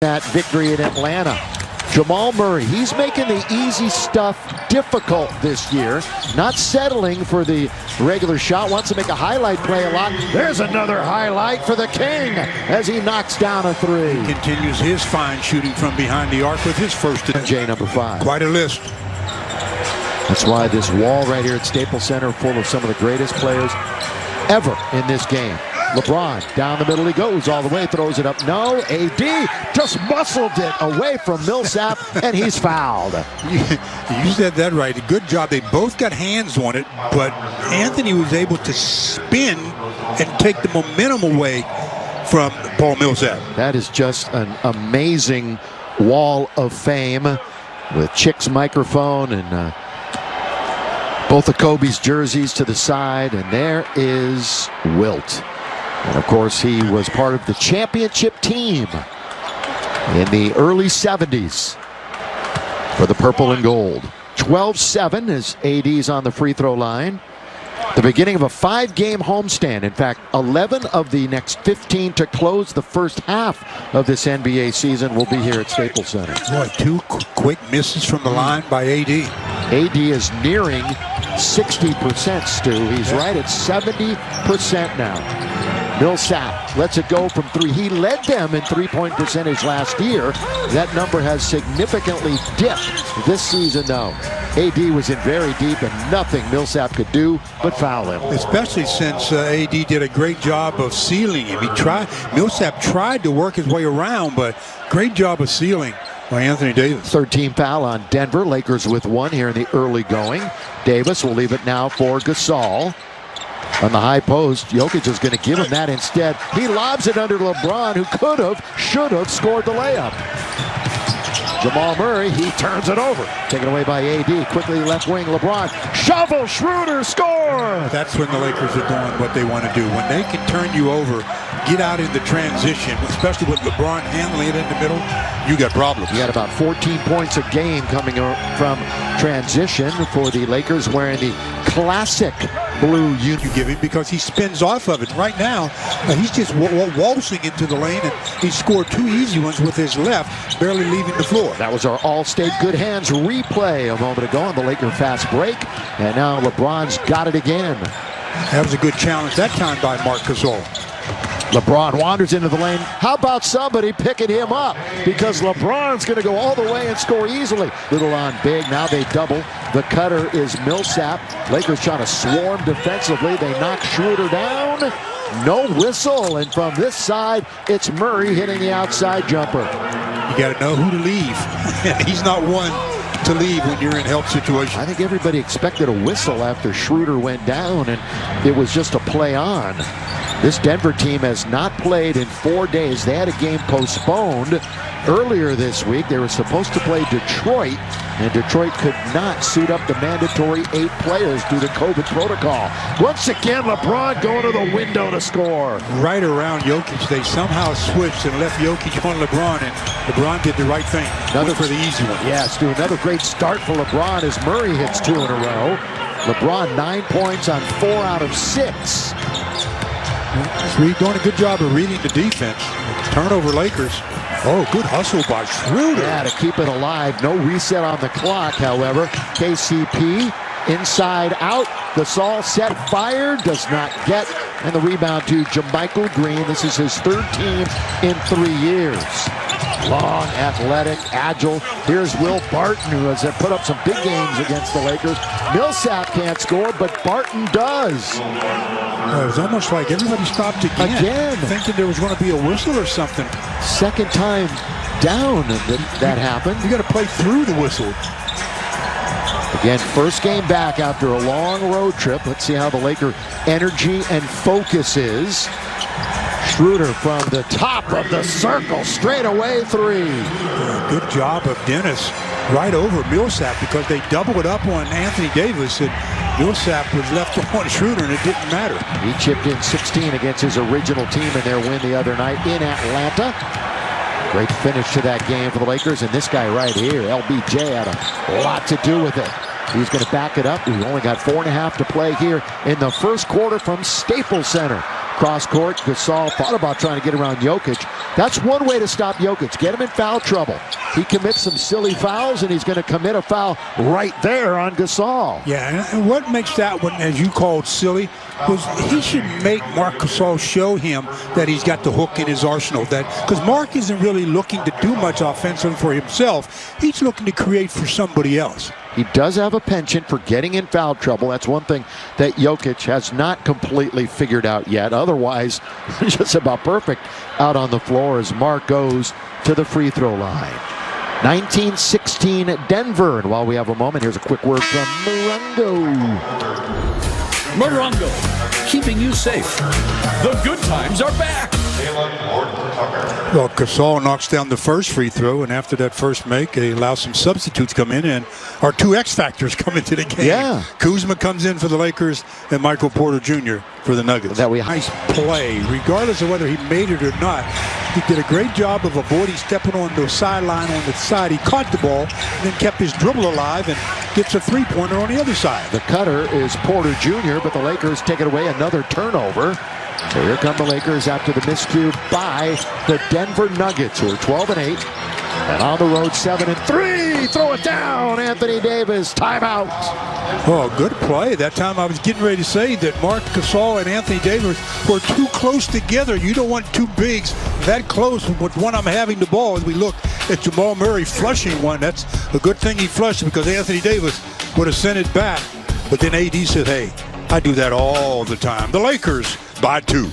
that victory in Atlanta. Jamal Murray, he's making the easy stuff difficult this year, not settling for the regular shot, wants to make a highlight play a lot. There's another highlight for the King as he knocks down a three. He continues his fine shooting from behind the arc with his first. J number 5. Quite a list. That's why this wall right here at Staples Center full of some of the greatest players ever in this game. LeBron, down the middle he goes, all the way, throws it up. No, AD just muscled it away from Millsap, and he's fouled. You said that right. Good job. They both got hands on it, but Anthony was able to spin and take the momentum away from Paul Millsap. That is just an amazing wall of fame with Chick's microphone and both of Kobe's jerseys to the side, and there is Wilt. And of course, he was part of the championship team in the early 70s for the purple and gold. 12-7 as AD's on the free throw line. The beginning of a 5-game homestand. In fact, 11 of the next 15 to close the first half of this NBA season will be here at Staples Center. Boy, 2 quick misses from the line by AD. AD is nearing 60%, Stu. He's right at 70% now. Millsap lets it go from 3. He led them in three-point percentage last year. That number has significantly dipped this season, though. AD was in very deep, and nothing Millsap could do but foul him. Especially since AD did a great job of sealing him. Millsap tried to work his way around, but great job of sealing by Anthony Davis. Third team foul on Denver. Lakers with 1 here in the early going. Davis will leave it now for Gasol. On the high post, Jokic is going to give him that instead. He lobs it under LeBron, who could have, should have scored the layup. Jamal Murray, he turns it over. Taken away by AD. Quickly left wing, LeBron. Shovel, Schroeder, score! That's when the Lakers are doing what they want to do. When they can turn you over, get out in the transition, especially with LeBron handling it in the middle, you got problems. You got about 14 points a game coming from transition for the Lakers, wearing the classic blue uniform. You give him because he spins off of it. Right now, he's just waltzing into the lane, and he scored 2 easy ones with his left, barely leaving the floor. That was our All-State Good Hands replay a moment ago on the Laker fast break, and now LeBron's got it again. That was a good challenge that time by Marc Gasol. LeBron wanders into the lane. How about somebody picking him up? Because LeBron's going to go all the way and score easily. Little on big. Now they double. The cutter is Millsap. Lakers trying to swarm defensively. They knock Schroeder down. No whistle. And from this side, it's Murray hitting the outside jumper. You got to know who to leave. He's not one to leave when you're in help situation. I think everybody expected a whistle after Schroeder went down, and it was just a play on. This Denver team has not played in 4 days. They had a game postponed earlier this week. They were supposed to play Detroit, and Detroit could not suit up the mandatory 8 players due to COVID protocol. Once again, LeBron going to the window to score. Right around Jokic, they somehow switched and left Jokic on LeBron, and LeBron did the right thing. Another for the easy one. Yes, do another great start for LeBron as Murray hits 2 in a row. LeBron 9 points on 4 out of 6. He's doing a good job of reading the defense. Turnover Lakers. Oh, good hustle by Schroeder. Yeah, to keep it alive. No reset on the clock, however. KCP inside out. Gasol set, fired, does not get. And the rebound to JaMychal Green. This is his 3rd team in 3 years. Long, athletic, agile. Here's Will Barton, who has put up some big games against the Lakers. Millsap can't score, but Barton does. It was almost like everybody stopped again. Thinking there was going to be a whistle or something. Second time down that happened. You got to play through the whistle. Again, first game back after a long road trip. Let's see how the Laker energy and focus is. Schroeder from the top of the circle, straight away 3. Good job of Dennis right over Millsap, because they doubled it up on Anthony Davis, and Millsap was left on Schroeder, and it didn't matter. He chipped in 16 against his original team in their win the other night in Atlanta. Great finish to that game for the Lakers, and this guy right here, LBJ, had a lot to do with it. He's going to back it up. We've only got 4.5 to play here in the first quarter from Staples Center. Cross court, Gasol thought about trying to get around Jokic. That's one way to stop Jokic. Get him in foul trouble. He commits some silly fouls, and he's going to commit a foul right there on Gasol. Yeah, and what makes that one, as you called, silly, was he should make Marc Gasol show him that he's got the hook in his arsenal. Because Marc isn't really looking to do much offensively for himself. He's looking to create for somebody else. He does have a penchant for getting in foul trouble. That's one thing that Jokic has not completely figured out yet. Otherwise, just about perfect out on the floor as Marc goes to the free throw line. 19-16 Denver. And while we have a moment, here's a quick word from Morongo. Morongo, keeping you safe. The good times are back. Well, Gasol knocks down the first free throw, and after that first make, they allow some substitutes come in, and our two X factors come into the game. Yeah. Kuzma comes in for the Lakers, and Michael Porter Jr. for the Nuggets. Nice play, regardless of whether he made it or not. He did a great job of avoiding stepping on the sideline on the side. He caught the ball, and then kept his dribble alive, and gets a three-pointer on the other side. The cutter is Porter Jr., but the Lakers take it away. Another turnover. So here come the Lakers after the miscue by the Denver Nuggets, who are 12-8. And on the road, 7-3. Throw it down, Anthony Davis. Timeout. Oh, good play. That time I was getting ready to say that Marc Gasol and Anthony Davis were too close together. You don't want two bigs that close with one of them having the ball. As we look at Jamal Murray flushing one, that's a good thing he flushed because Anthony Davis would have sent it back. But then AD said, hey, I do that all the time. The Lakers by 2.